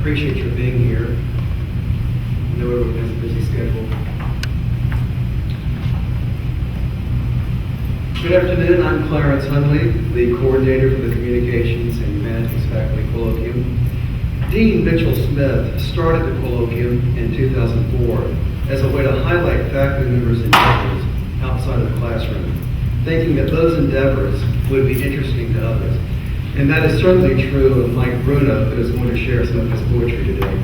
appreciate your being here. I know everyone has a busy schedule. Good afternoon, I'm Clarence Hunley, the coordinator for the Communications and Humanities Faculty Colloquium. Dean Mitchell Smith started the colloquium in 2004 as a way to highlight faculty members' endeavors outside of the classroom, thinking that those endeavors would be interesting to others. And that is certainly true of Mike Bruno, who is going to share some of his poetry today.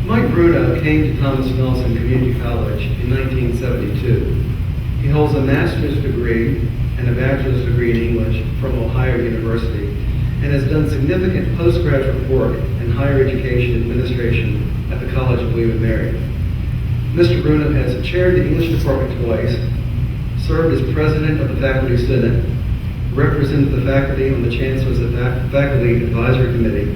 Mike Bruno came to Thomas Nelson Community College in 1972. He holds a master's degree and a bachelor's degree in English from Ohio University and has done significant postgraduate work in higher education administration at the College of William & Mary. Mr. Bruno has chaired the English department twice, served as president of the Faculty Senate, represented the faculty on the Chancellor's Faculty Advisory Committee,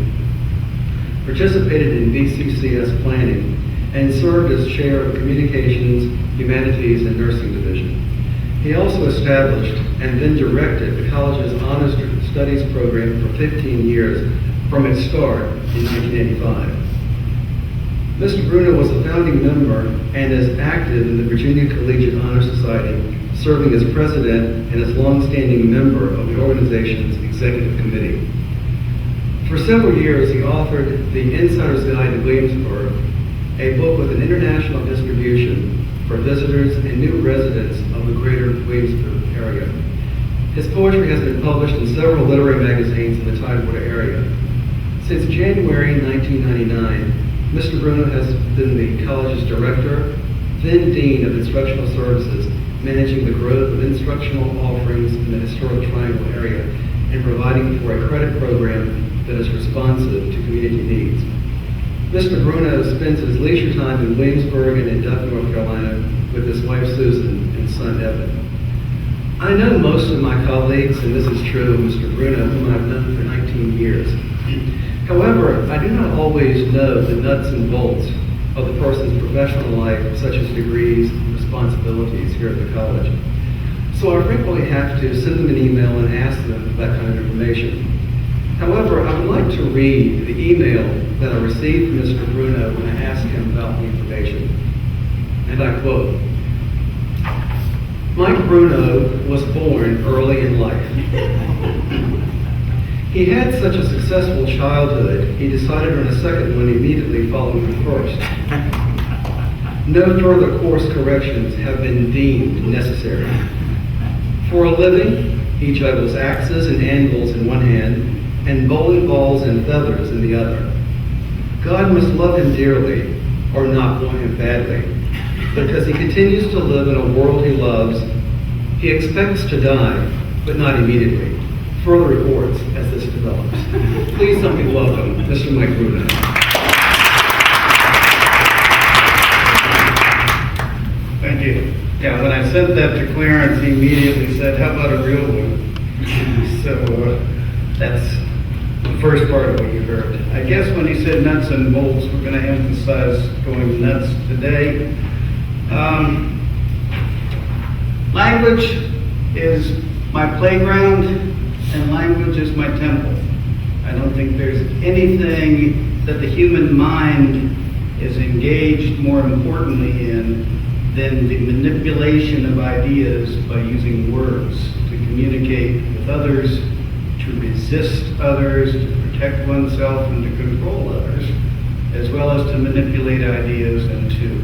participated in VCCS planning, and served as chair of Communications, Humanities, and Nursing Division. He also established and then directed the college's Honors Studies program for 15 years from its start in 1985. Mr. Bruno was a founding member and is active in the Virginia Collegiate Honor Society, serving as president and as long-standing member of the organization's executive committee. For several years, he authored The Insider's Guide to Williamsburg, a book with an international distribution for visitors and new residents of the greater Williamsburg area. His poetry has been published in several literary magazines in the Tidewater area. Since January 1999, Mr. Bruno has been the college's director, then dean of instructional services, managing the growth of instructional offerings in the historic Triangle area and providing for a credit program that is responsive to community needs. Mr. Bruno spends his leisure time in Williamsburg and in Duck, North Carolina with his wife Susan and son Evan. I know most of my colleagues, and this is true of Mr. Bruno, whom I've known for 19 years. However, I do not always know the nuts and bolts of the person's professional life, such as degrees and responsibilities here at the college. So I frequently have to send them an email and ask them that kind of information. However, I would like to read the email that I received from Mr. Bruno when I asked him about the information. And I quote, "Mike Bruno was born early in life. He had such a successful childhood, he decided on a second one immediately following the first. No further course corrections have been deemed necessary. For a living, he juggles axes and anvils in one hand and bowling balls and feathers in the other. God must love him dearly, or not want him badly, because he continues to live in a world he loves. He expects to die, but not immediately. Further reports as this develops." Please help me welcome Mr. Mike Bruno. Thank you. Yeah, when I sent that to Clarence, he immediately said, "How about a real one?" So that's the first part of what you heard. I guess when he said nuts and bolts, we're going to emphasize going nuts today. Language is my playground, and language is my temple. I don't think there's anything that the human mind is engaged more importantly in than the manipulation of ideas by using words to communicate with others, to resist others, to protect oneself and to control others, as well as to manipulate ideas and to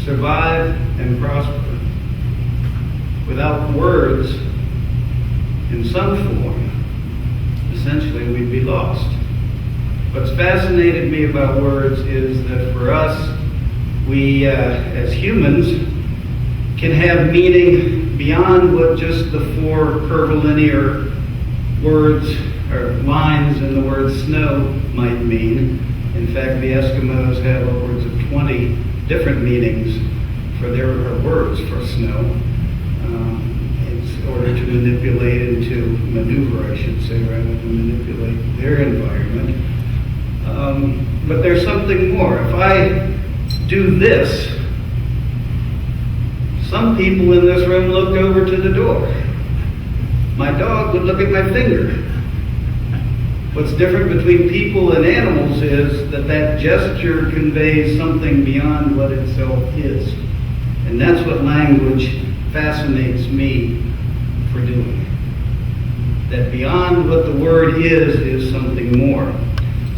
survive and prosper. Without words, in some form, essentially we'd be lost. What's fascinated me about words is that for us, we as humans can have meaning beyond what just the four curvilinear words or lines in the word snow might mean. In fact, the Eskimos have upwards of 20 different meanings for their words for snow. In order to manipulate and to maneuver, I should say, rather than manipulate their environment. But there's something more. If I do this, some people in this room looked over to the door. My dog would look at my finger. What's different between people and animals is that that gesture conveys something beyond what itself is. And that's what language fascinates me for doing. That beyond what the word is something more.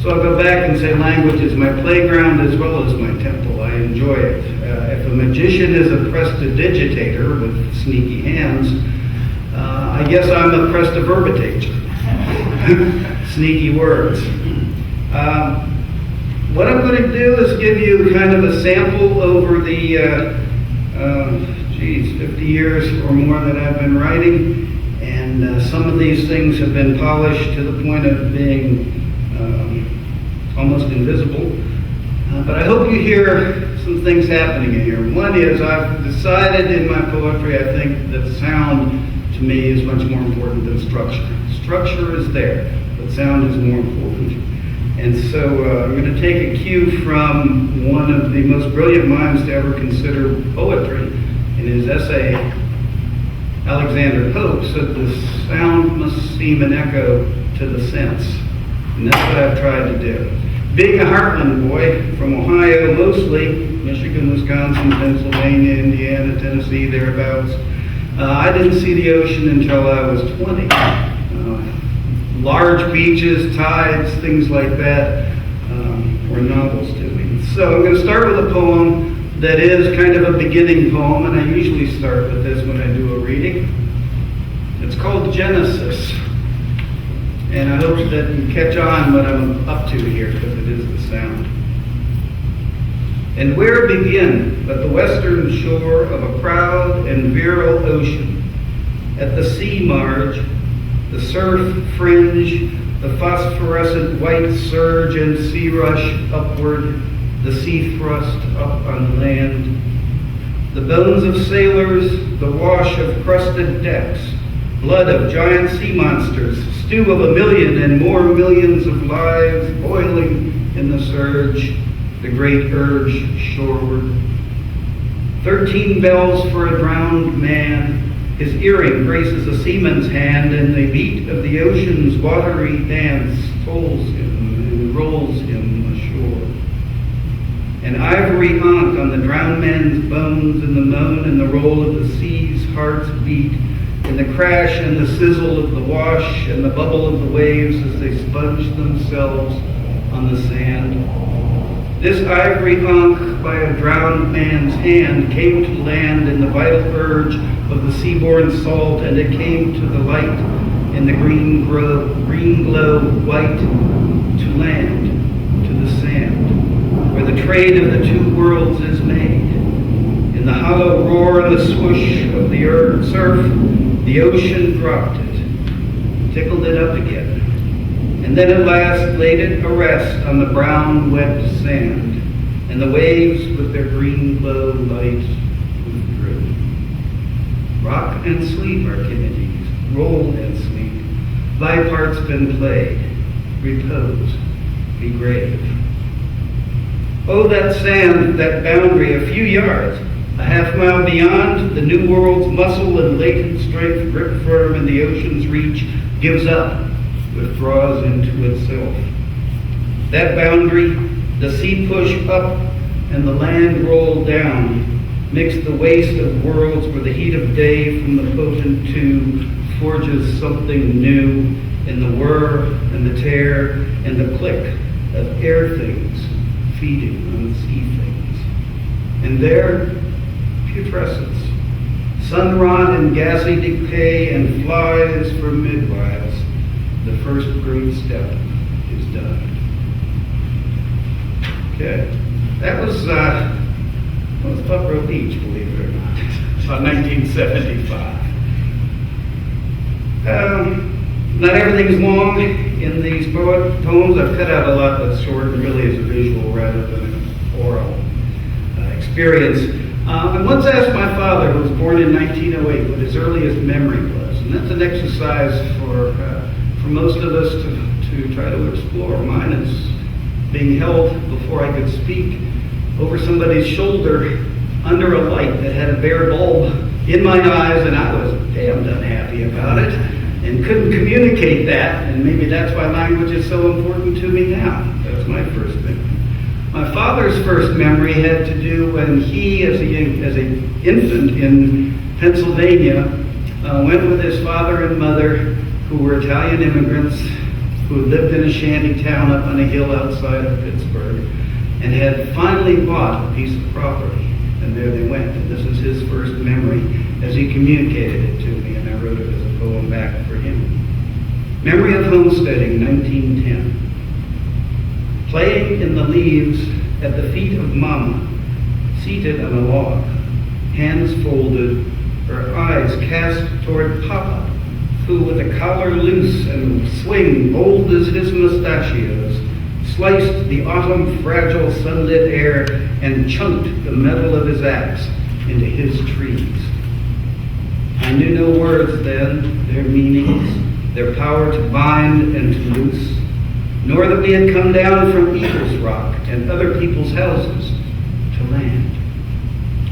So I'll go back and say language is my playground as well as my temple. I enjoy it. If a magician is a prestidigitator with sneaky hands, I guess I'm a prestiverbitator. Sneaky words. What I'm going to do is give you kind of a sample over the 50 years or more that I've been writing, and some of these things have been polished to the point of being almost invisible. But I hope you hear some things happening in here. One is I've decided in my poetry, I think that sound to me is much more important than structure. Structure is there, but sound is more important. And so I'm going to take a cue from one of the most brilliant minds to ever consider poetry. In his essay, Alexander Pope said the sound must seem an echo to the sense. And that's what I've tried to do. Being a heartland boy from Ohio mostly, Michigan, Wisconsin, Pennsylvania, Indiana, Tennessee, thereabouts, I didn't see the ocean until I was 20. Large beaches, tides, things like that were novels to me. So I'm going to start with a poem that is kind of a beginning poem, and I usually start with this when I do a reading. It's called Genesis. And I hope that you catch on what I'm up to here, because it is the sound. And where begin but the western shore of a proud and virile ocean? At the sea marge, the surf fringe, the phosphorescent white surge and sea rush upward, the sea thrust up on land. The bones of sailors, the wash of crusted decks, blood of giant sea monsters, stew of a million and more millions of lives boiling in the surge, the great urge shoreward. 13 bells for a drowned man, his earring graces a seaman's hand, and the beat of the ocean's watery dance tolls him and rolls him ashore. An ivory haunt on the drowned man's bones, and the moan and the roll of the sea's heart's beat, and the crash and the sizzle of the wash and the bubble of the waves as they sponge themselves on the sand. This ivory ankh by a drowned man's hand came to land in the vital urge of the seaborne salt, and it came to the light in the green glow white, to land, to the sand, where the trade of the two worlds is made. In the hollow roar and the swoosh of the surf, the ocean dropped it, tickled it up again, and then at last laid it to rest on the brown, wet sand, and the waves with their green glow light withdrew. Rock and sleep, Archimedes, roll and sleep. Thy part's been played. Repose, be grave. Oh, that sand, that boundary, a few yards, a half mile beyond, the new world's muscle and latent strength grip firm in the ocean's reach, gives up, withdraws into itself. That boundary, the sea push up and the land roll down, mix the waste of worlds where the heat of day from the potent tube forges something new in the whir and the tear and the click of air things feeding on sea things. And there, putrescence, sun rot and gassy decay, and flies for midwives. The first great step is done. Okay, that was Buffalo Beach, believe it or not. About 1975. Not everything's long in these poems. I've cut out a lot that's short and really is a visual rather than an oral experience. I once asked my father, who was born in 1908, what his earliest memory was. And that's an exercise for most of us to try to explore. Mine is being held before I could speak over somebody's shoulder under a light that had a bare bulb in my eyes, and I was damned unhappy about it. and couldn't communicate that, and maybe that's why language is so important to me now. That's my first memory. My father's first memory had to do when he, as an infant in Pennsylvania, went with his father and mother, who were Italian immigrants, who lived in a shanty town up on a hill outside of Pittsburgh, and had finally bought a piece of property. And there they went. And this is his first memory as he communicated it to me, and I wrote it as a poem back for him. Memory of homesteading, 1910. Playing in the leaves at the feet of Mama, seated on a log, hands folded, her eyes cast toward Papa, who with a collar loose and swing bold as his mustachios, sliced the autumn fragile sunlit air and chunked the metal of his axe into his trees. I knew no words then, their meanings, their power to bind and to loose, nor that we had come down from Eagle's Rock and other people's houses to land.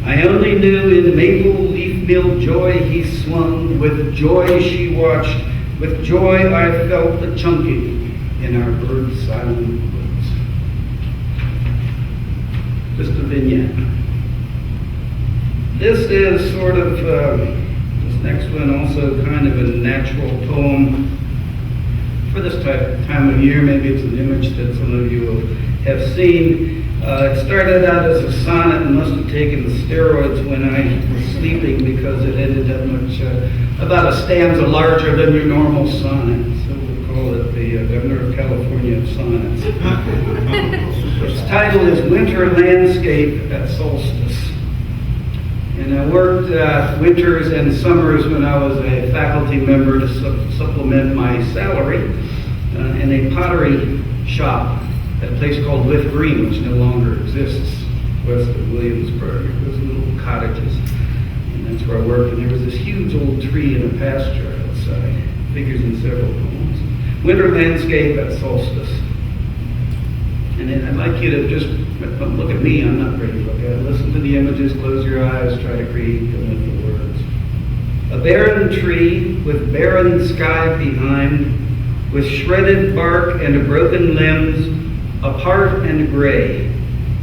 I only knew in maple leaf mill joy he swung, with joy she watched, with joy I felt the chunking in our bird-silent woods. Just a vignette. This is sort of, this next one also kind of a natural poem for this time of year. Maybe it's an image that some of you will have seen. It started out as a sonnet and must have taken steroids when I was sleeping, because it ended up much, about a stanza larger than your normal sonnet. So we'll call it the Governor of California of Sonnets. Its title is Winter Landscape at Solstice. And I worked winters and summers when I was a faculty member to supplement my salary in a pottery shop at a place called With Green, which no longer exists, west of Williamsburg. It was little cottages, and that's where I worked. And there was this huge old tree in a pasture outside. Figures in several poems. Winter Landscape at Solstice. And then I'd like you to just don't look at me. I'm not ready to look at it. Listen to the images, close your eyes, try to create them with the words. A barren tree with barren sky behind, with shredded bark and broken limbs, apart and gray,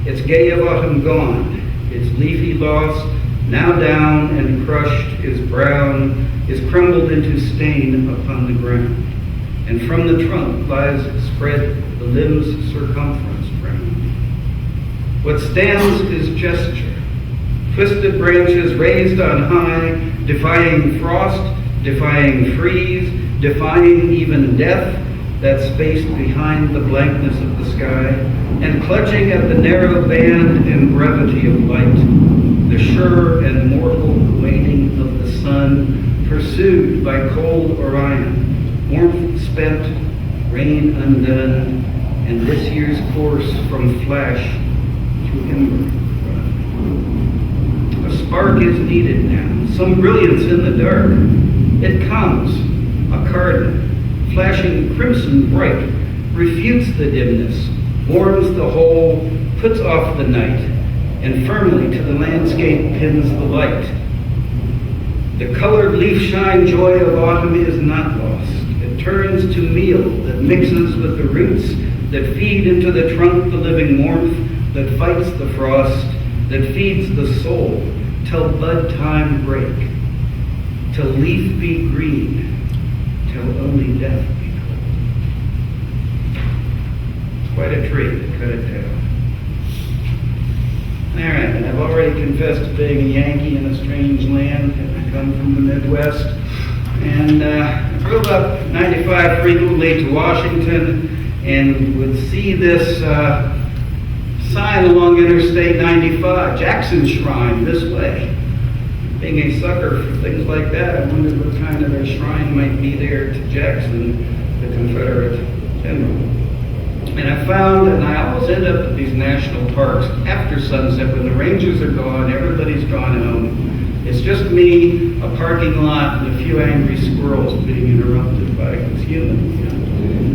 its gay of autumn gone, its leafy loss, now down and crushed, is brown, is crumbled into stain upon the ground. And from the trunk lies spread the limb's circumference round. What stands is gesture, twisted branches raised on high, defying frost, defying freeze, defying even death, that space behind the blankness of the sky, and clutching at the narrow band and brevity of light, the sure and mortal waning of the sun, pursued by cold Orion, warmth spent, rain undone, and this year's course from flash to ember run. A spark is needed now, some brilliance in the dark. It comes, a cardinal, flashing crimson bright, refutes the dimness, warms the whole, puts off the night, and firmly to the landscape pins the light. The colored leaf shine joy of autumn is not lost. It turns to meal that mixes with the roots, that feed into the trunk the living warmth, that fights the frost, that feeds the soul, till bud time break, till leaf be green, till only death be cold. It's quite a tree to cut it down. All right, and I've already confessed to being a Yankee in a strange land. I come from the Midwest. And I drove up 95 frequently to Washington and would see this sign along Interstate 95, Jackson Shrine, this way. Being a sucker for things like that, I wondered what kind of a shrine might be there to Jackson, the Confederate general. And I found, and I always end up at these national parks after sunset when the rangers are gone, everybody's gone home. It's just me, a parking lot, and a few angry squirrels being interrupted by humans.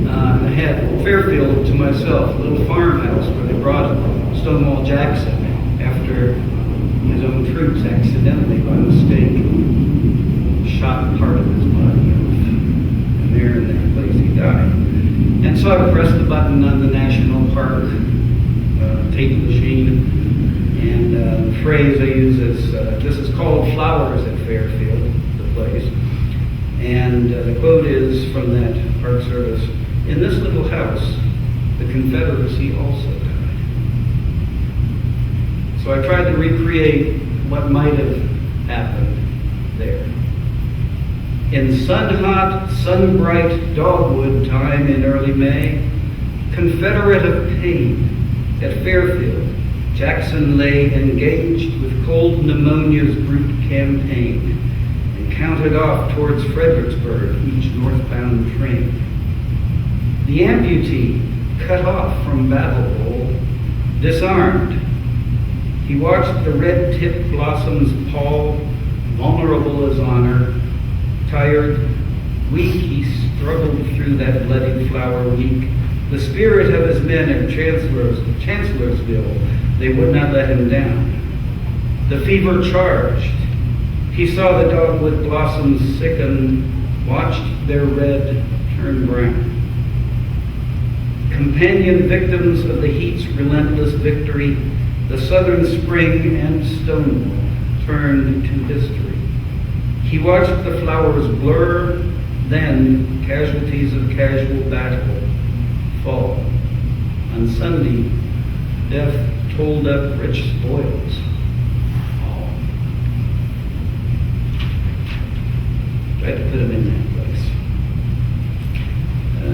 I had Fairfield to myself, a little farmhouse where they brought Stonewall Jackson after his own troops accidentally, by mistake, shot part of his body off. there in that place he died. And so I pressed the button on the National Park tape machine, and the phrase I use is, this is called Flowers at Fairfield, the place. And the quote is from that Park Service, "In this little house, the Confederacy also died." So I tried to recreate what might have happened there. In sun-hot, sun-bright dogwood time in early May, Confederate of pain, at Fairfield, Jackson lay engaged with cold pneumonia's group campaign and counted off towards Fredericksburg each northbound train. The amputee, cut off from battle roll, disarmed, he watched the red-tipped blossoms pall, vulnerable as honor. Tired, weak, he struggled through that bloody flower week. The spirit of his men at Chancellorsville, they would not let him down. The fever charged. He saw the dogwood blossoms sicken, watched their red turn brown. Companion victims of the heat's relentless victory, the southern spring and Stonewall turned to history. He watched the flowers blur, then casualties of casual battle fall. On Sunday, death told up rich spoils. All. Tried to put him in that place. I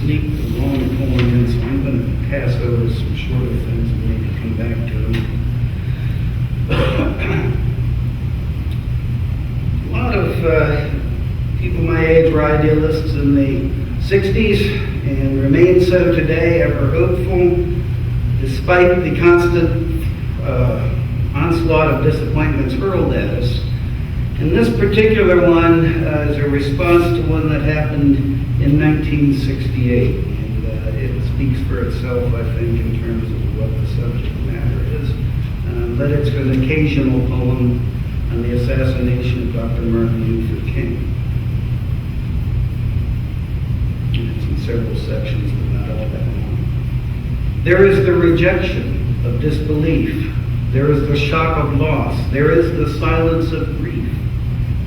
sneaked the long poem in, so I'm going to pass over some shorter things and maybe come back to them. A lot of people my age were idealists in the 60s and remain so today, ever hopeful, despite the constant onslaught of disappointments hurled at us. And this particular one is a response to one that happened in 1968, and it speaks for itself, I think, in terms of what the subject matter is. But it's an occasional poem on the assassination of Dr. Martin Luther King. It's in several sections, but not all that long. There is the rejection of disbelief. There is the shock of loss. There is the silence of grief.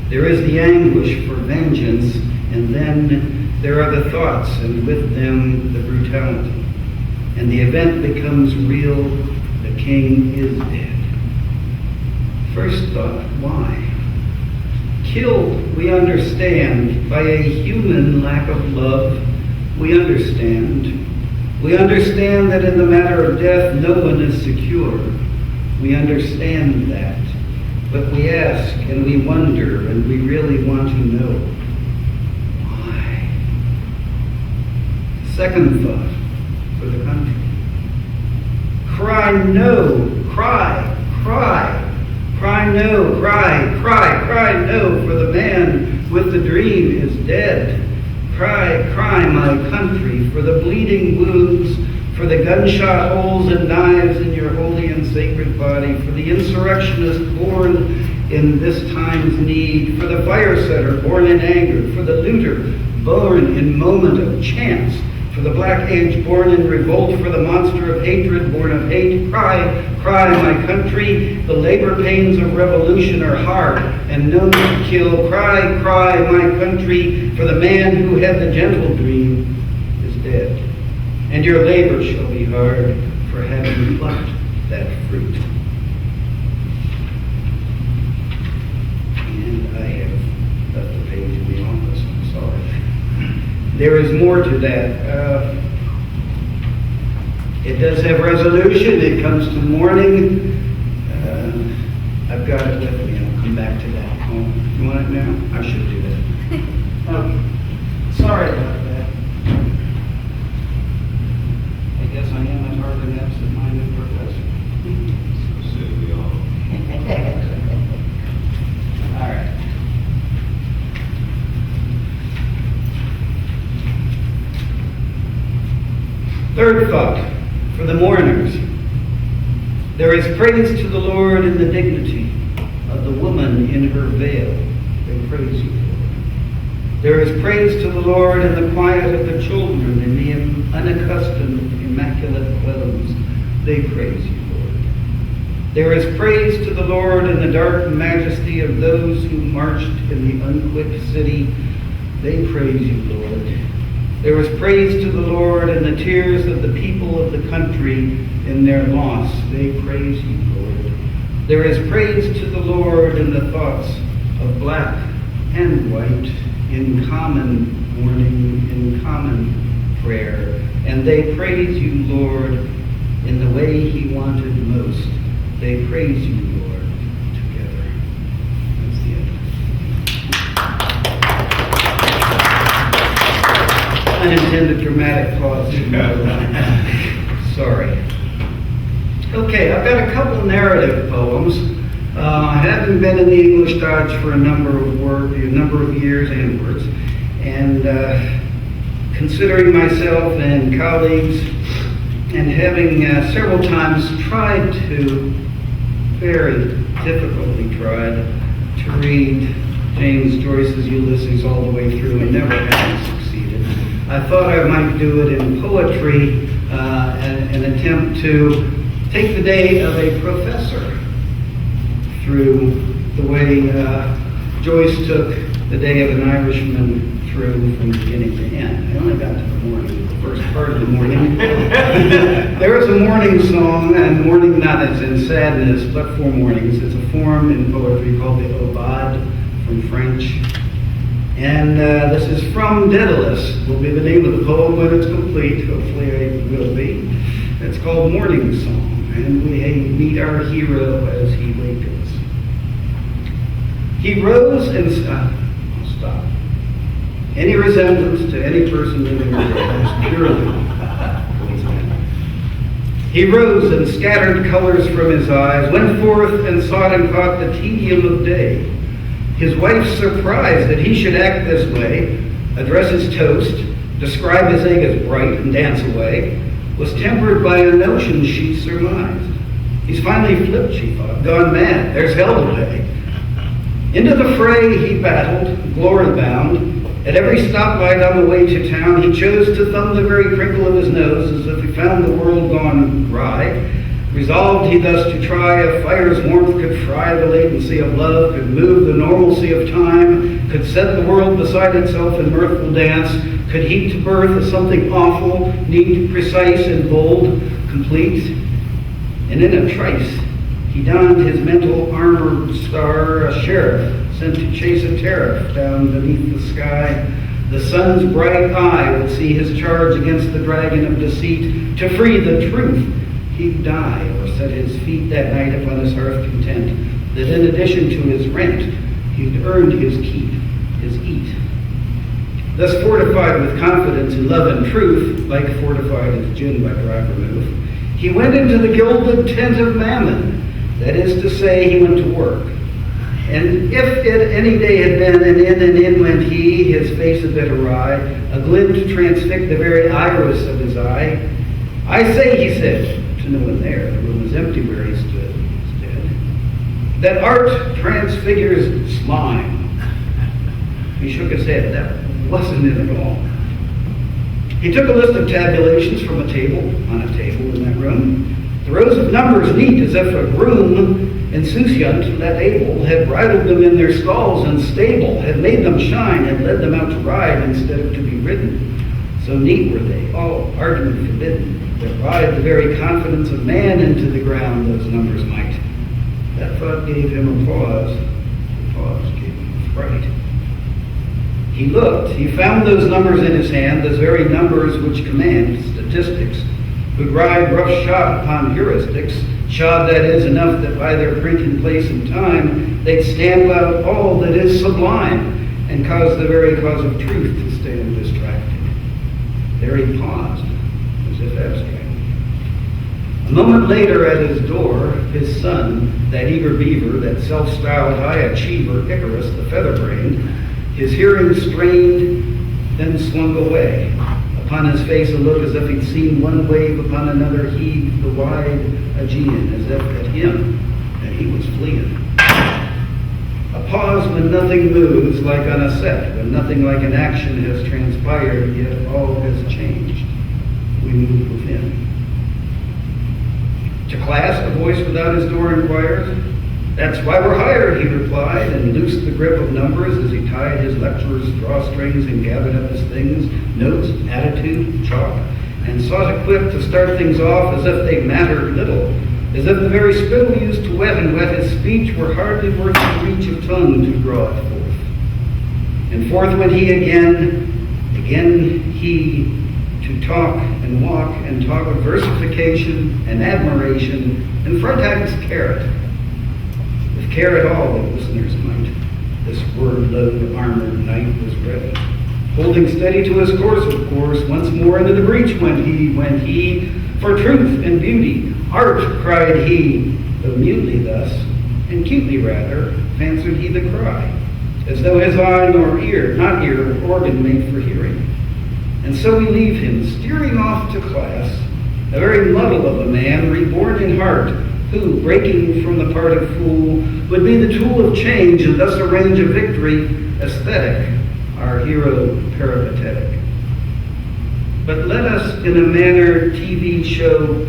There is the anguish for vengeance, and then there are the thoughts, and with them the brutality. And the event becomes real. The king is dead. First thought, why? Killed, we understand, by a human lack of love. We understand. We understand that in the matter of death, no one is secure. We understand that. But we ask and we wonder and we really want to know why. Second thought for the country. Cry no, cry, cry. Cry no, cry, cry, cry no, for the man with the dream is dead. Cry, cry, my country, for the bleeding wounds, for the gunshot holes and knives in your holy and sacred body, for the insurrectionist born in this time's need, for the fire setter born in anger, for the looter born in moment of chance, for the black age born in revolt, for the monster of hatred born of hate. Cry, cry, my country, the labor pains of revolution are hard and known to kill. Cry, cry, my country, for the man who had the gentle dream is dead. And your labor shall be hard for having plucked that fruit. And I have left the page in the office, I'm sorry. There is more to that. It does have resolution. It comes to mourning. I've got it with me. I'll come back to that. Oh, you want it now? I should do that. Sorry about that. I guess I am as hard and absent-minded professor. So soon we all. All right. Third thought, for the mourners. There is praise to the Lord in the dignity of the woman in her veil. They praise you, Lord. There is praise to the Lord in the quiet of the children, in the unaccustomed, immaculate clothes. They praise you, Lord. There is praise to the Lord in the dark majesty of those who marched in the unquick city. They praise you, Lord. There is praise to the Lord in the tears of the people of the country in their loss. They praise you, Lord. There is praise to the Lord in the thoughts of black and white, in common mourning, in common prayer. And they praise you, Lord, in the way he wanted most. They praise you, Lord, together. That's the end. Unintended dramatic pause. Sorry. Okay, I've got a couple narrative poems. I haven't been in the English Dodge for a number of years and words, and considering myself and colleagues, and having several times tried to, very difficultly tried to read James Joyce's Ulysses all the way through and never having succeeded, I thought I might do it in poetry, an attempt to take the day of a professor through the way Joyce took the day of an Irishman through from beginning to end. I only got to the morning, the first part of the morning. There is a morning song, and mourning not as in sadness, but for mornings. It's a form in poetry called the Aubade from French. And this is from Daedalus, will be the name of the poem when it's complete. Hopefully it will be. It's called Morning Song, and we meet our hero as he wakens. He rose and I'll stop. Any resemblance to any person living in the world is purely coincidental. He rose and scattered colors from his eyes, went forth and sought and caught the tedium of day. His wife, surprised that he should act this way, address his toast, describe his egg as bright and dance away, was tempered by a notion she surmised. He's finally flipped, she thought, gone mad, there's hell to pay. Into the fray he battled, glory-bound. At every stoplight on the way to town, he chose to thumb the very crinkle of his nose as if he found the world gone dry. Resolved he thus to try if fire's warmth could fry the latency of love, could move the normalcy of time, could set the world beside itself in mirthful dance, could heap to birth a something awful, neat, precise, and bold, complete. And in a trice, he donned his mental armored star, a sheriff sent to chase a tariff down beneath the sky. The sun's bright eye would see his charge against the dragon of deceit. To free the truth, he'd die or set his feet that night upon his hearth content, that in addition to his rent, he'd earned his keep, his eat. Thus fortified with confidence in love and truth, like fortified as gin by dry vermouth, he went into the gilded tent of Mammon. That is to say, he went to work. And if it any day had been an in went he, his face a bit awry, a glint to transfix the very iris of his eye. I say, he said, to no one there, the room was empty where he stood, instead, that art transfigures slime. He shook his head. That wasn't it at all. He took a list of tabulations from a table, on a table in that room. The rows of numbers neat as if a groom, insouciant, that able, had bridled them in their stalls and stable, had made them shine, had led them out to ride instead of to be ridden. So neat were they, all argument forbidden, that ride the very confidence of man into the ground, those numbers might. That thought gave him a pause. The pause gave him a fright. He looked, he found those numbers in his hand, those very numbers which command statistics, would ride roughshod upon heuristics, shod that is enough that by their print in place and time, they'd stamp out all that is sublime, and cause the very cause of truth to stand distracted. There he paused, as if abstract. A moment later at his door, his son, that eager beaver, that self-styled high achiever, Icarus, the feather-brained, his hearing strained, then slunk away. Upon his face a look as if he'd seen one wave upon another heave the wide Aegean, as if at him that he was fleeing. A A pause when nothing moves like on a set, when nothing like an action has transpired, yet all has changed. We move within. To class, a voice without his door inquired. That's why we're hired, he replied, and loosed the grip of numbers as he tied his lecturer's drawstrings and gathered up his things, notes, attitude, chalk, and sought equipped to start things off as if they mattered little, as if the very spittle used to wet and wet his speech were hardly worth the reach of tongue to draw it forth. And forth went he again he, to talk and walk and talk of versification and admiration and Freytag's carrot. With care at all, the listeners might, this word-load armored knight was ready. Holding steady to his course, of course, once more into the breach went he, for truth and beauty, art, cried he, though mutely thus, and cutely rather, fancied he the cry, as though his eye nor ear, not ear, or organ made for hearing. And so we leave him, steering off to class, a very muddle of a man, reborn in heart, who, breaking from the part of fool, would be the tool of change and thus arrange a victory aesthetic, our hero peripatetic. But let us, in a manner TV show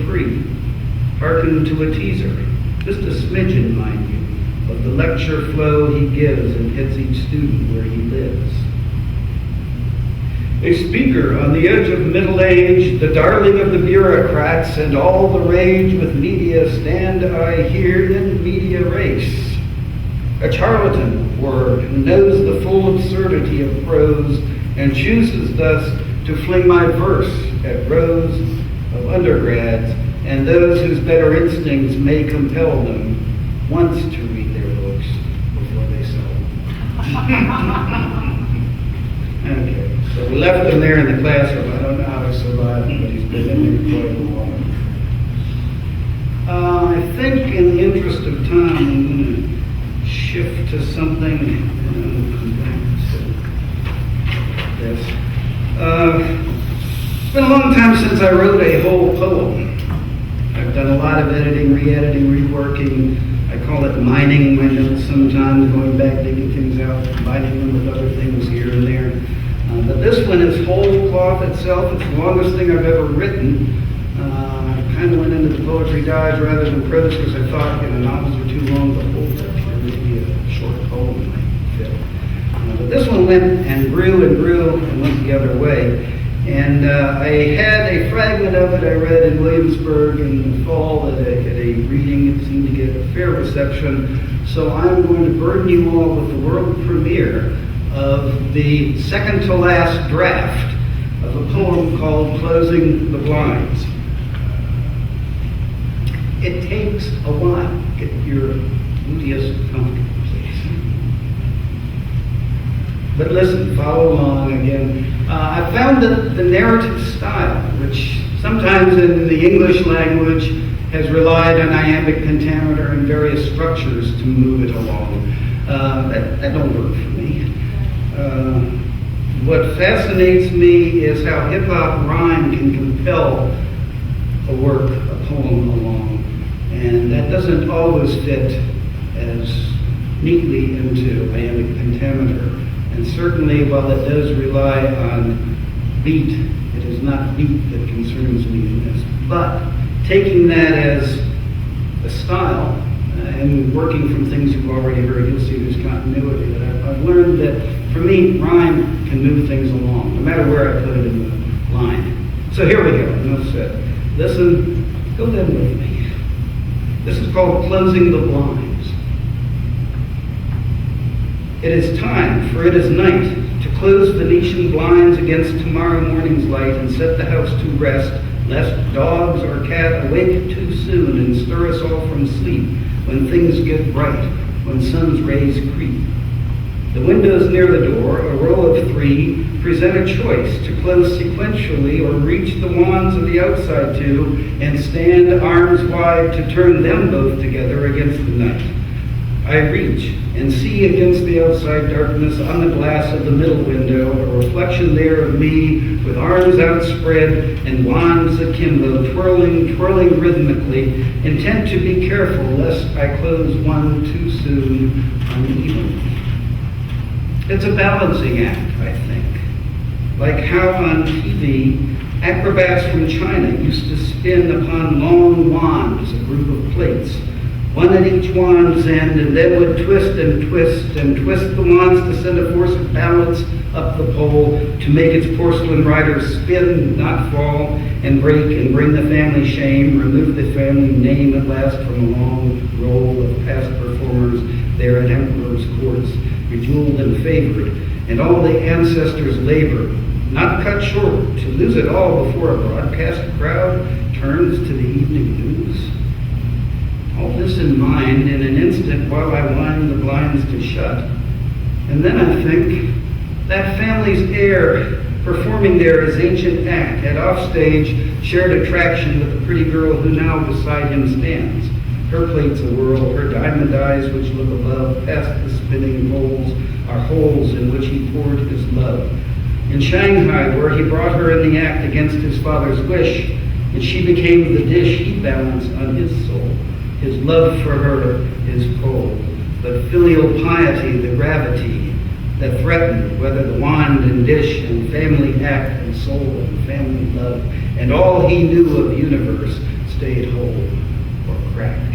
hearken to a teaser, just a smidgen, mind you, of the lecture flow he gives and hits each student where he lives. A speaker on the edge of middle age, the darling of the bureaucrats, and all the rage with media stand I here in media race. A charlatan word who knows the full absurdity of prose and chooses thus to fling my verse at rows of undergrads and those whose better instincts may compel them once to read their books before they sell them. Okay, so we left him there in the classroom. I don't know how he survived, but he's been in there quite a while. I think in the interest of time, I'm going to shift to something. Yes. It's been a long time since I wrote a whole poem. I've done a lot of editing, re-editing, reworking. I call it mining my notes sometimes, going back, digging things out, combining them with other things here and there. But this one is whole cloth itself. It's the longest thing I've ever written. I kind of went into the poetry dive rather than prose because I thought, novels are too long to hold up here. Maybe a short poem might fit. But this one went and grew and went the other way. And I had a fragment of it I read in Williamsburg in the fall at a reading. It seemed to get a fair reception. So I'm going to burden you all with the world premiere of the second to last draft of a poem called Closing the Blinds. It takes a while. Get your gluteus comfortable, please. But listen, follow along again. I found that the narrative style, which sometimes in the English language has relied on iambic pentameter and various structures to move it along, that don't work for me. What fascinates me is how hip-hop rhyme can compel a work, a poem along. And that doesn't always fit as neatly into iambic pentameter. And certainly, while it does rely on beat, it is not beat that concerns me in this. But taking that as a style, and working from things you've already heard, you'll see there's continuity. But I've learned that, for me, rhyme can move things along, no matter where I put it in the line. So here we go, enough said. Listen, go then with me. This is called Closing the Blinds. It is time, for it is night, to close Venetian blinds against tomorrow morning's light and set the house to rest, lest dogs or cat awake too soon and stir us all from sleep when things get bright, when sun's rays creep. The windows near the door, a row of 3, present a choice to close sequentially or reach the wands of the outside 2 and stand arms wide to turn them both together against the night. I reach and see against the outside darkness on the glass of the middle window a reflection there of me with arms outspread and wands akimbo, twirling rhythmically, intent to be careful lest I close one too soon unevenly. It's a balancing act, I think. Like how on TV, acrobats from China used to spin upon long wands a group of plates, one at each wand's end, and then would twist and twist and twist the wands to send a force of balance up the pole to make its porcelain rider spin, not fall, and break and bring the family shame, remove the family name at last from a long roll of past performers there at emperor's courts, bejeweled and favored, and all the ancestors' labor, not cut short, to lose it all before a broadcast crowd turns to the evening news. All this in mind in an instant while I wind the blinds to shut. And then I think, that family's heir performing there his ancient act had offstage shared attraction with the pretty girl who now beside him stands. Her plates awhirl, her diamond eyes which look above, past the spinning bowls, are holes in which he poured his love. In Shanghai, where he brought her in the act against his father's wish, and she became the dish he balanced on his soul. His love for her, his pole, but filial piety, the gravity that threatened whether the wand and dish and family act and soul and family love and all he knew of universe stayed whole or cracked.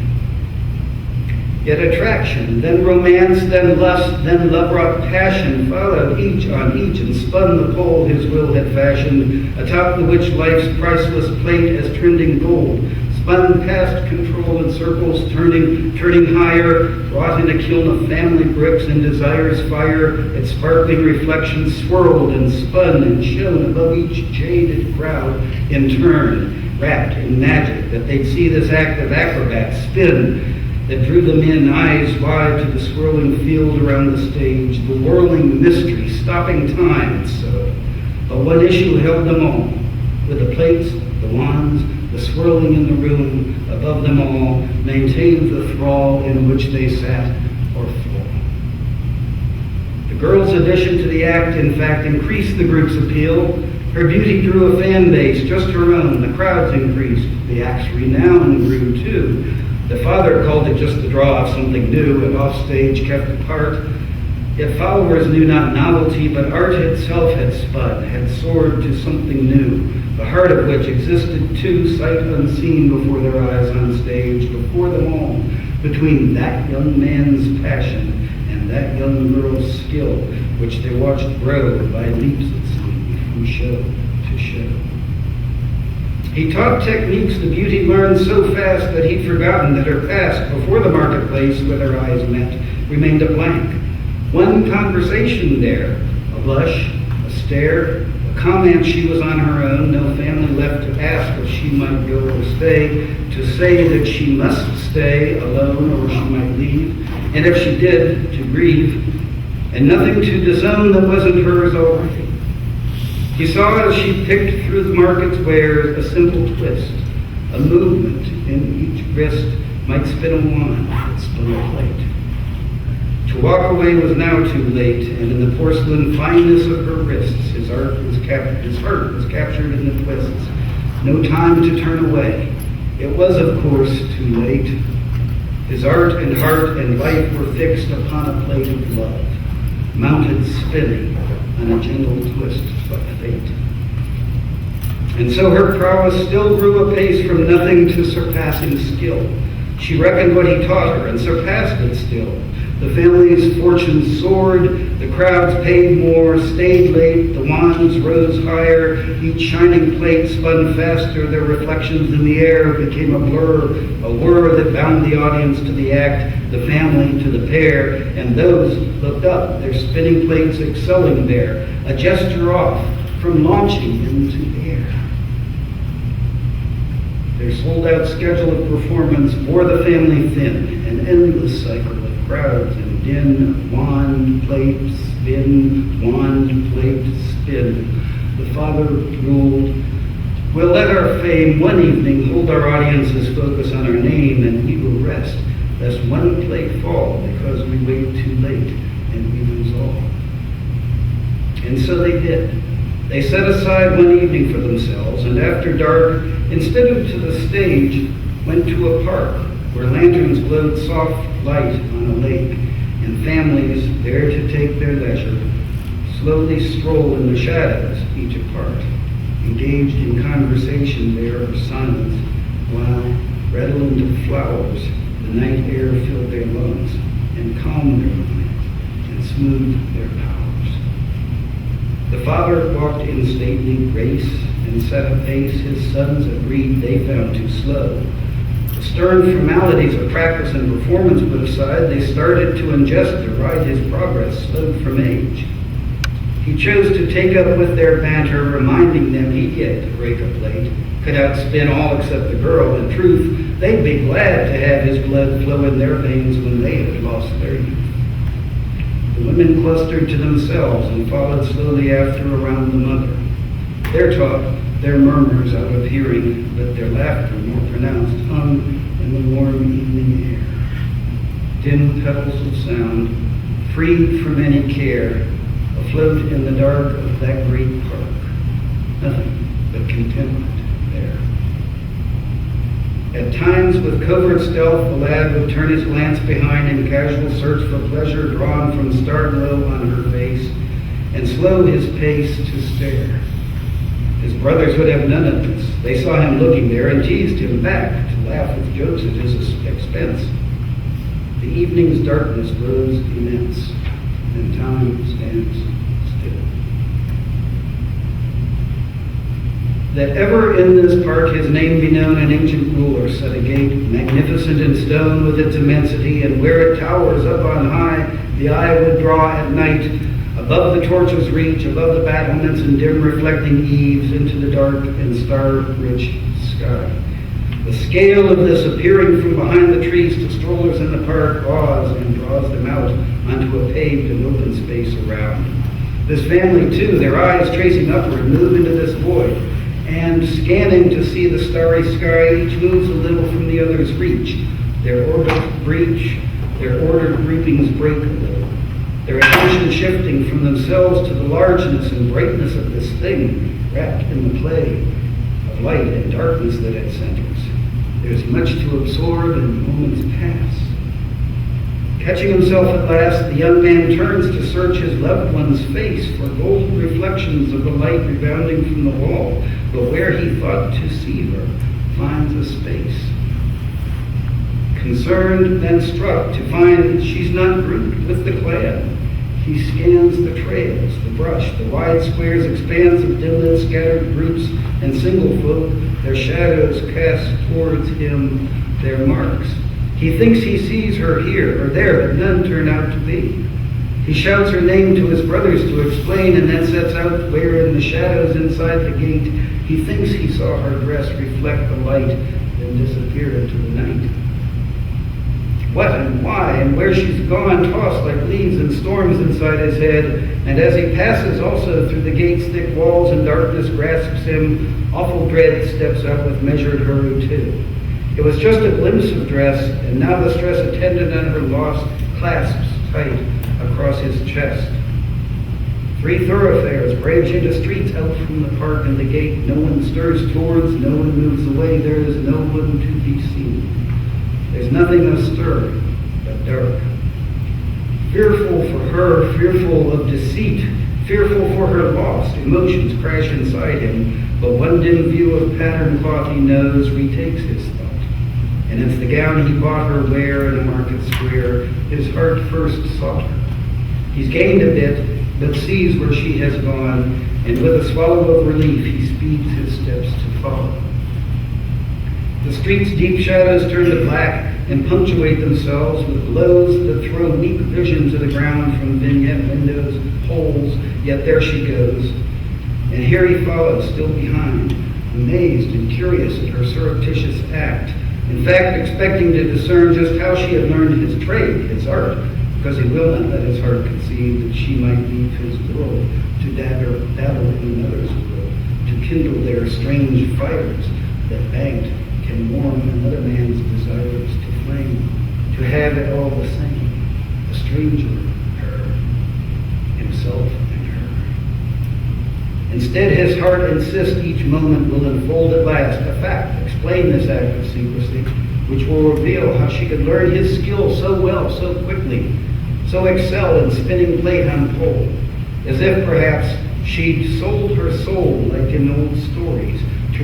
Yet attraction, then romance, then lust, then love-wrought passion followed each on each and spun the pole his will had fashioned, atop the which life's priceless plate as trending gold, spun past control in circles, turning higher, wrought in a kiln of family bricks and desire's fire, its sparkling reflections swirled and spun and shone above each jaded crowd in turn, wrapped in magic, that they'd see this act of acrobats spin, that drew them in eyes wide to the swirling field around the stage, the whirling mystery, stopping time, so. But one issue held them all, with the plates, the wands, the swirling in the room, above them all, maintained the thrall in which they sat or fall. The girl's addition to the act, in fact, increased the group's appeal. Her beauty drew a fan base, just her own. The crowds increased. The act's renown grew, too. The father called it just the draw of something new, and offstage kept apart. Yet followers knew not novelty, but art itself had spun, had soared to something new, the heart of which existed too, sight unseen before their eyes on stage, before them all, between that young man's passion and that young girl's skill, which they watched grow by leaps, it seemed, from show to show. He taught techniques the beauty learned so fast that he'd forgotten that her past, before the marketplace where their eyes met, remained a blank. One conversation there, a blush, a stare, a comment she was on her own, no family left to ask if she might go or stay, to say that she must stay alone or she might leave, and if she did, to grieve, and nothing to disown that wasn't hers already. He saw as she picked through the market's wares a simple twist, a movement in each wrist might spin a wand that spun a plate. To walk away was now too late, and in the porcelain fineness of her wrists, his heart was captured in the twists. No time to turn away. It was, of course, too late. His art and heart and life were fixed upon a plate of love, mounted spinning on a gentle twist but fate. And so her prowess still grew apace from nothing to surpassing skill. She reckoned what he taught her and surpassed it still. The family's fortunes soared, the crowds paid more, stayed late, the wands rose higher, each shining plate spun faster, their reflections in the air became a whir that bound the audience to the act, the family to the pair, and those looked up, their spinning plates excelling there, a gesture off from launching into air. Their sold-out schedule of performance bore the family thin, an endless cycle of crowds and din, wand, plate, spin, wand, plate, spin. The father ruled, "We'll let our fame one evening hold our audience's focus on our name, and we will rest. lest one plate fall because we wait too late and we lose all. And so they did. They set aside one evening for themselves, and after dark, instead of to the stage, went to a park where lanterns glowed soft light on a lake, and families, there to take their leisure, slowly strolled in the shadows, each apart, engaged in conversation there or silence, while, redolent of flowers, the night air filled their lungs, and calmed their minds, and smoothed their powers. The father walked in stately grace, and set a pace his sons agreed they found too slow. The stern formalities of practice and performance put aside, they started to ingest to ride his progress, slowed from age. He chose to take up with their banter, reminding them he'd yet to break a plate, could outspin all except the girl. In truth, they'd be glad to have his blood flow in their veins when they had lost their youth. The women clustered to themselves and followed slowly after around the mother. Their talk, their murmurs out of hearing, but their laughter more pronounced, hung in the warm evening air. Dim petals of sound, free from any care, afloat in the dark of that great park. Nothing but contentment there. At times, with covert stealth, the lad would turn his glance behind in casual search for pleasure drawn from star glow on her face, and slow his pace to stare. His brothers would have none of this. They saw him looking there and teased him back to laugh with jokes at his expense. The evening's darkness grows immense, and time stands still. That ever in this park his name be known, an ancient ruler set a gate, magnificent in stone with its immensity, and where it towers up on high, the eye would draw at night, above the torch's reach, above the battlements and dim reflecting eaves, into the dark and star-rich sky. The scale of this appearing from behind the trees to strollers in the park awes and draws them out onto a paved and open space around. This family, too, their eyes tracing upward, move into this void, and scanning to see the starry sky, each moves a little from the other's reach. Their orbits breach, their ordered groupings break a little, their attention shifting from themselves to the largeness and brightness of this thing, wrapped in the play of light and darkness that it centers. There's much to absorb, and moments pass. Catching himself at last, the young man turns to search his loved one's face for gold reflections of the light rebounding from the wall, but where he thought to see her, finds a space. Concerned, then struck to find she's not grouped with the clan, he scans the trails, the brush, the wide squares, expanse of dim-lit scattered groups and single folk, their shadows cast towards him their marks. He thinks he sees her here or there, but none turn out to be. He shouts her name to his brothers to explain, and then sets out where in the shadows inside the gate he thinks he saw her dress reflect the light, then disappear into the night. What and why and where she's gone toss like leaves and storms inside his head, and as he passes also through the gate's thick walls and darkness grasps him, awful dread steps out with measured hurry too. It was just a glimpse of dress, and now the stress attendant on her loss clasps tight across his chest. 3 thoroughfares branch into streets out from the park and the gate. No one stirs towards, no one moves away. There is no one to be seen. There's nothing astir but dark. Fearful for her, fearful of deceit, fearful for her loss, emotions crash inside him, but one dim view of patterned cloth he knows retakes his thought. And it's the gown he bought her wear in a market square, his heart first sought her. He's gained a bit, but sees where she has gone, and with a swallow of relief he speeds his steps to follow. The street's deep shadows turn to black and punctuate themselves with glows that throw weak vision to the ground from vignette windows, holes, yet there she goes. And here he follows, still behind, amazed and curious at her surreptitious act, in fact expecting to discern just how she had learned his trade, his art, because he will not let his heart conceive that she might leave his world to dabble in another's world, to kindle their strange fires that banked can warm another man's desires to flame, to to have it all the same, a stranger, her, himself and her. Instead, his heart insists each moment will unfold at last a fact, explain this act of secrecy, which will reveal how she could learn his skill so well, so quickly, so excel in spinning plate on pole, as if perhaps she'd sold her soul like in old stories to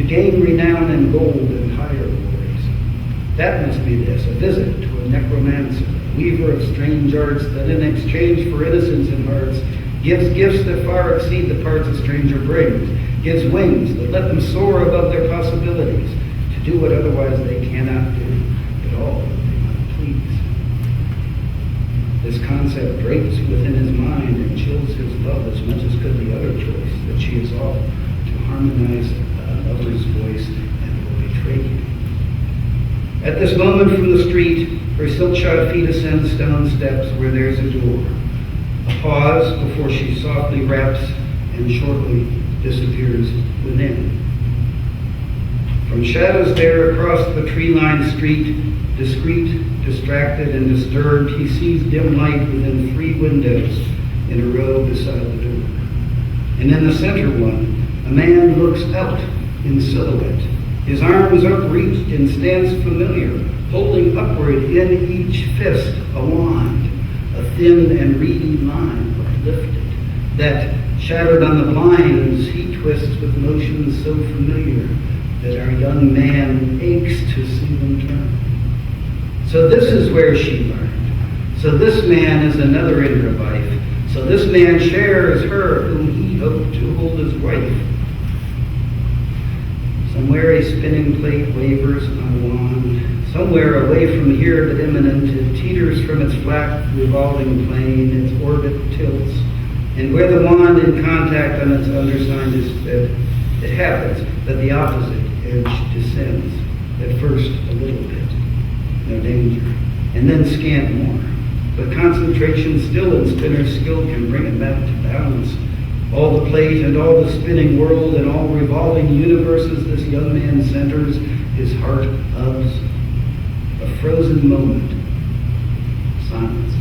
gain renown and gold and higher glories. That must be this, a visit to a necromancer, a weaver of strange arts that in exchange for innocence in hearts gives gifts that far exceed the parts a stranger brings, gives wings that let them soar above their possibilities, to do what otherwise they cannot do, but all that they might please. This concept breaks within his mind and chills his love as much as could the other choice that she is off to harmonize a lover's voice and will betray you. At this moment from the street, her silk-shod feet ascend stone steps where there's a door. A pause before she softly raps and shortly disappears within. From shadows there across the tree-lined street, discreet, distracted, and disturbed, he sees dim light within 3 windows in a row beside the door. And in the center one, a man looks out in silhouette, his arms upreached and stands familiar, holding upward in each fist a wand, a thin and reedy line uplifted, that, shattered on the blinds, he twists with motions so familiar that our young man aches to see them turn. So this is where she learned. So this man is another in her life. So this man shares her whom he hoped to hold as wife. Somewhere a spinning plate wavers on a wand. Somewhere away from here but imminent, it teeters from its flat revolving plane, its orbit tilts, and where the wand in contact on its underside is fed, it happens that the opposite edge descends, at first a little bit, no danger, and then scant more. But concentration still in spinner's skill can bring it back to balance. All the plate and all the spinning world and all revolving universes this young man centers, his heart hubs. A frozen moment, silence.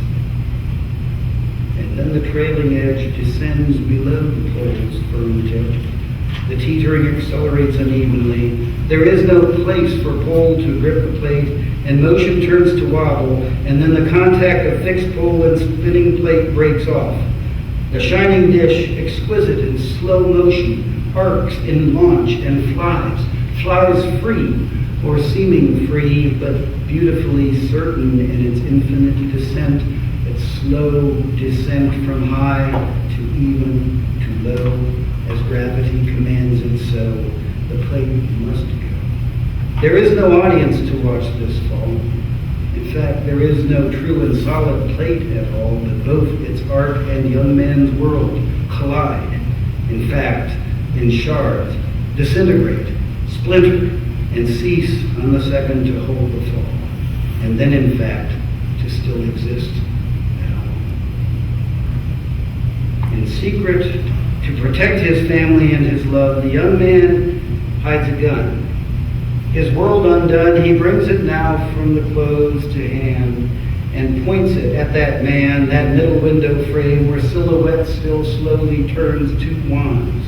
And then the trailing edge descends below the pole's firm tip. The teetering accelerates unevenly. There is no place for pole to grip the plate, and motion turns to wobble, and then the contact of fixed pole and spinning plate breaks off. The shining dish, exquisite in slow motion, arcs in launch and flies free, or seeming free, but beautifully certain in its infinite descent, its slow descent from high to even to low, as gravity commands it so, the plate must go. There is no audience to watch this fall. In fact, there is no true and solid plate at all, but both its art and young man's world collide. In fact, in shards, disintegrate, splinter, and cease on the second to hold the fall, and then in fact, to still exist at all. In secret, to protect his family and his love, the young man hides a gun. His world undone, he brings it now from the clothes to hand and points it at that man, that middle window frame where silhouette still slowly turns 2 wands.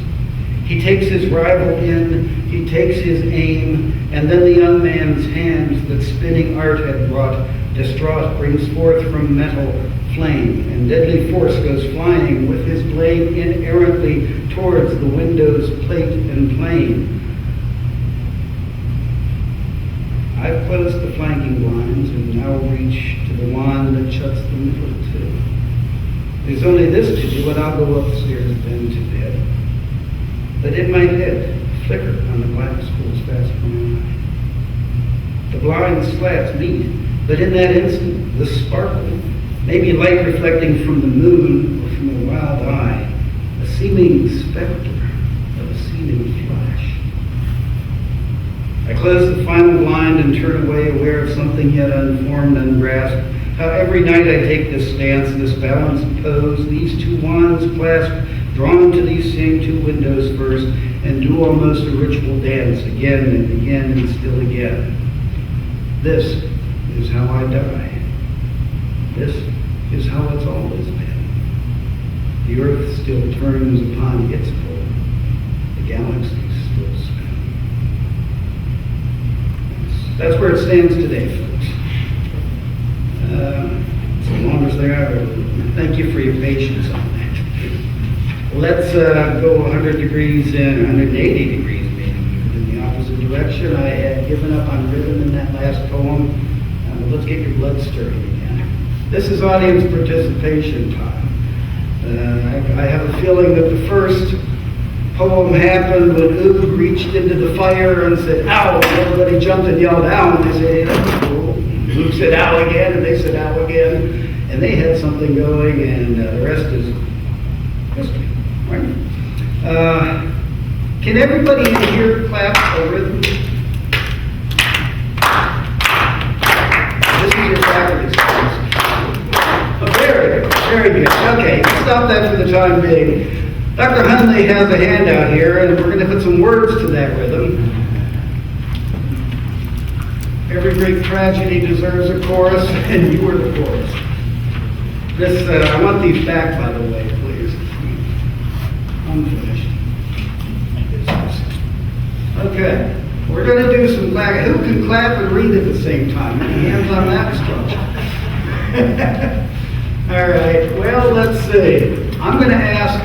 He takes his rival in, he takes his aim, and then the young man's hands that spinning art had brought, distraught, brings forth from metal flame, and deadly force goes flying with his blade inerrantly towards the window's plate and plane. I've closed the flanking blinds and now reach to the wand that shuts the middle too. There's only this to do and I'll go upstairs then to bed. But in my head, a flicker on the glass pulls fast from my eye. The blind slats meet, but in that instant, the sparkle, maybe light reflecting from the moon or from a wild eye, a seeming specter of a seeming flash. I close the final blind and turn away, aware of something yet unformed, ungrasped. How every night I take this stance, this balanced pose, these 2 wands clasped, drawn to these same 2 windows first, and do almost a ritual dance again and again and still again. This is how I die. This is how it's always been. The earth still turns upon its pole. The galaxies still spin. That's where it stands today, folks. It's the longest thing I've ever written. Thank you for your patience on that. Let's go 100 degrees in, 180 degrees maybe, in the opposite direction. I had given up on rhythm in that last poem. Let's get your blood stirring again. This is audience participation time. I have a feeling that the first poem happened when Oog reached into the fire and said, ow, and everybody jumped and yelled, ow, and they said, hey, that's cool. Oog said, ow again, and they said, ow again, and they had something going, and the rest is history, right? Can everybody in here clap a rhythm? This is your faculty space. Oh, very good, very good. Okay, stop that for the time being. Dr. Hunley has a handout here, and we're going to put some words to that rhythm. Every great tragedy deserves a chorus, and you are the chorus. This, I want these back, by the way, please. Unfinished. Okay, we're going to do some clap. Who can clap and read at the same time? Any hands on that instruction? All right, well, let's see. I'm going to ask,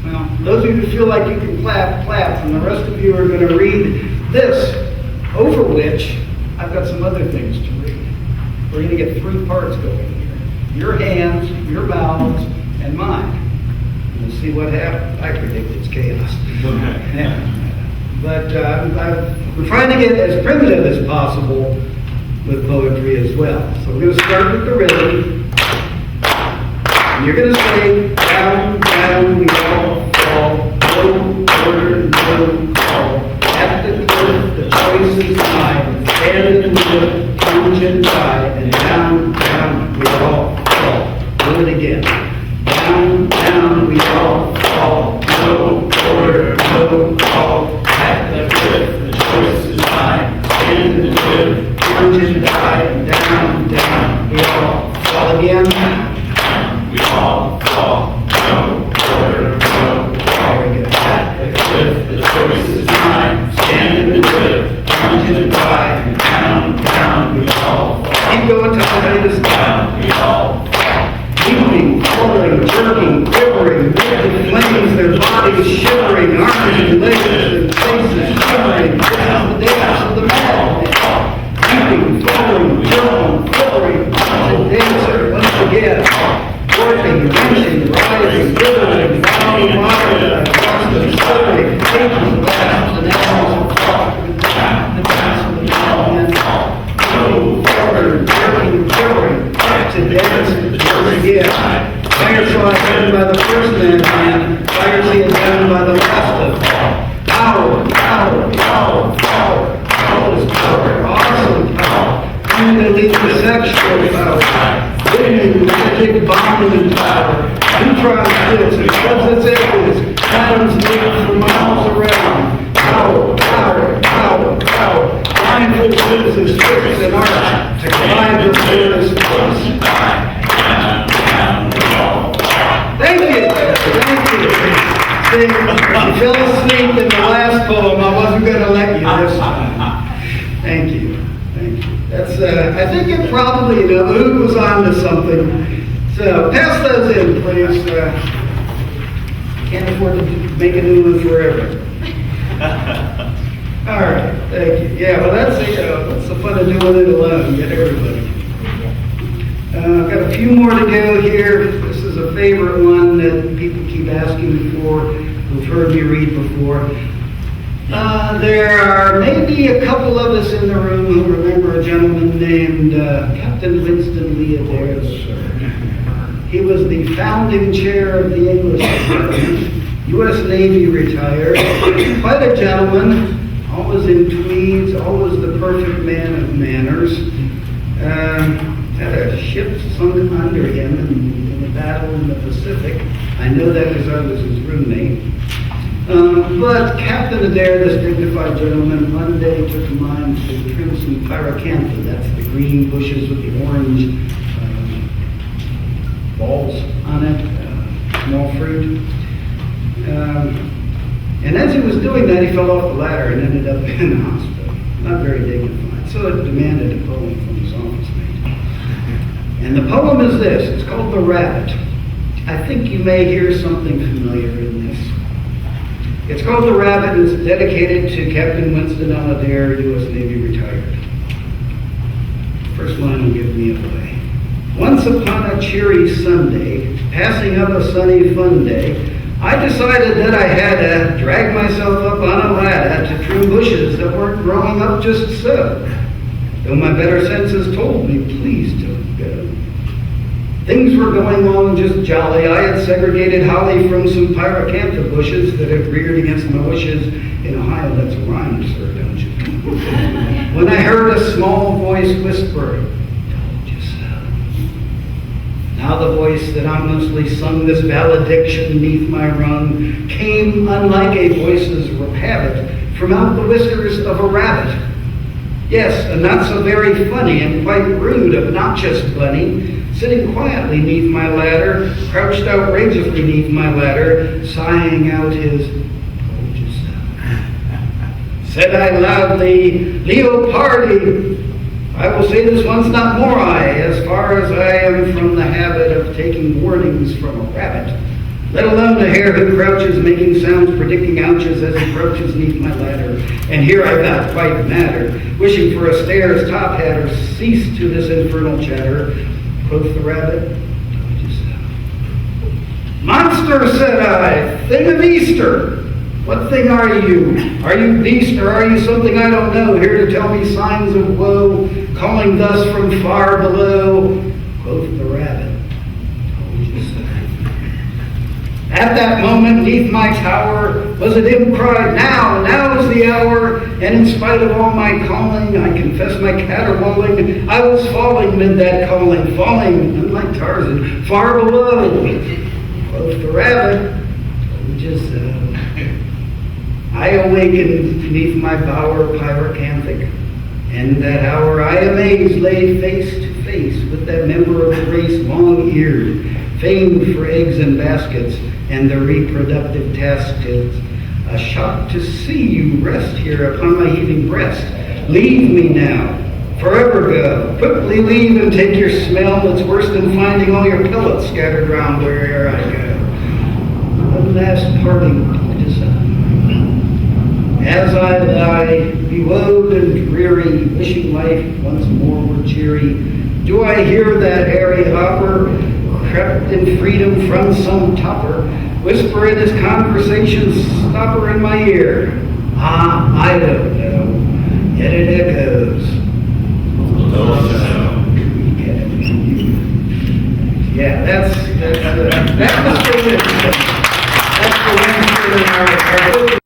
well, those of you who feel like you can clap, clap, and the rest of you are going to read this, over which I've got some other things to read. We're going to get three parts going here. Your hands, your mouths, and mine. And we'll see what happens. I predict it's chaos. Yeah. But we're trying to get as primitive as possible with poetry as well. So we're going to start with the rhythm. And you're going to say, down, down, we all fall, no order, no call. At the cliff, the choice is mine. Stand in the middle, plunge and die, and down, down, we all fall. Do it again. Down, down, we all fall, no order, no call. At the cliff, the choice is mine. Stand in the middle, plunge and die, and down, down, we all fall again. We all fall, no order, no call. Very good. At the cliff, the choice is mine. Stand in the middle, plunge and die, and down, down, we all fall. Keep going till the night is down. We all fall. Leaping, falling, jerking, quivering, with the flames, their bodies shivering, arms and legs and faces shivering. This is the dance of the mad. Leaping, falling, jerking, quivering, arms and dancer once again. Warping, wrenching, rising, withering, following water across the slippery, taking laughs and animals of thought. The dance of the mad. Go forward, jerking, quivering, back to dance, again. Fire saw it done by the first man, fire see it done by the last of them. Power, power, power, power. Power is power, awesome power. Unbelievable sexual power. Winning, magic, bombing power. Neutron fits and floods its edges. Atoms move for miles around. Power, power, power, power. Mindful citizens, tricks and arts to climb the fearless force. Thank you. Thank you. See, you fell asleep in the last poem. I wasn't going to let you this time. Thank you. Thank you. That's. I think it probably, Oog was on to something. So pass those in, please. Can't afford to make a new one forever. All right. Thank you. Yeah. Well, that's the fun of doing it alone. Get everybody. I've got a few more to go here. This is a favorite one that people keep asking me for, who've heard me read before. There are maybe a couple of us in the room who remember a gentleman named Captain Winston Lee Adair, sir. He was the founding chair of the English Department, U.S. Navy retired, quite a gentleman, always in tweeds, always the perfect man of manners. Had a ship sunk under him in the battle in the Pacific. I know that because I was his roommate. But Captain Adair, this dignified gentleman, one day took to mind to trim some pyracantha. That's the green bushes with the orange balls on it, small fruit. And as he was doing that, he fell off the ladder and ended up in the hospital. Not very dignified. So it demanded a poem from his office mate. And the poem is this. It's called The Rabbit. I think you may hear something familiar in this. It's called The Rabbit, and it's dedicated to Captain Winston L. Adair, U.S. Navy retired. First line will give me away. Once upon a cheery Sunday, passing up a sunny fun day, I decided that I had to drag myself up on a ladder to trim bushes that weren't growing up just so. Though my better senses told me, please don't go. Things were going on just jolly. I had segregated holly from some pyracantha bushes that had reared against my wishes. In Ohio, that's a rhyme, sir, don't you? When I heard a small voice whisper, told you so. Now the voice that ominously sung this valediction neath my rung came unlike a voice's habit from out the whiskers of a rabbit. Yes, a not so very funny and quite rude, obnoxious bunny, sitting quietly neath my ladder, crouched outrageously neath my ladder, sighing out his, told you so. Said I loudly, Leopardi, I will say this once, not more I, as far as I am from the habit of taking warnings from a rabbit, let alone a hare who crouches making sounds predicting ouches as he crouches neath my ladder. And here I got quite madder, wishing for a stairs top hat or cease to this infernal chatter. Quoth the rabbit, told you so. Monster, said I, thing of Easter. What thing are you? Are you beast or are you something I don't know, here to tell me signs of woe, calling thus from far below? Quoth the rabbit, told you so. At that moment, neath my tower, was a dim cry, now is the hour, and in spite of all my calling, I confess my caterwauling, I was falling mid that calling, falling, unlike Tarzan, far below. Quoth the rabbit, told you so. I awakened beneath my bower pyracanthic, and in that hour I amazed lay face to face with that member of the race long-eared, famed for eggs and baskets, and the reproductive taskets. A shock to see you rest here upon my heaving breast. Leave me now, forever go. Quickly leave and take your smell. It's worse than finding all your pellets scattered round where'er I go. One last parting design. As I lie, bewoed and dreary, wishing life once more were cheery, do I hear that airy hopper, crept in freedom from some topper, whisper in his conversation stopper in my ear. Ah, I don't know, yet it echoes. Yeah, that's the That's the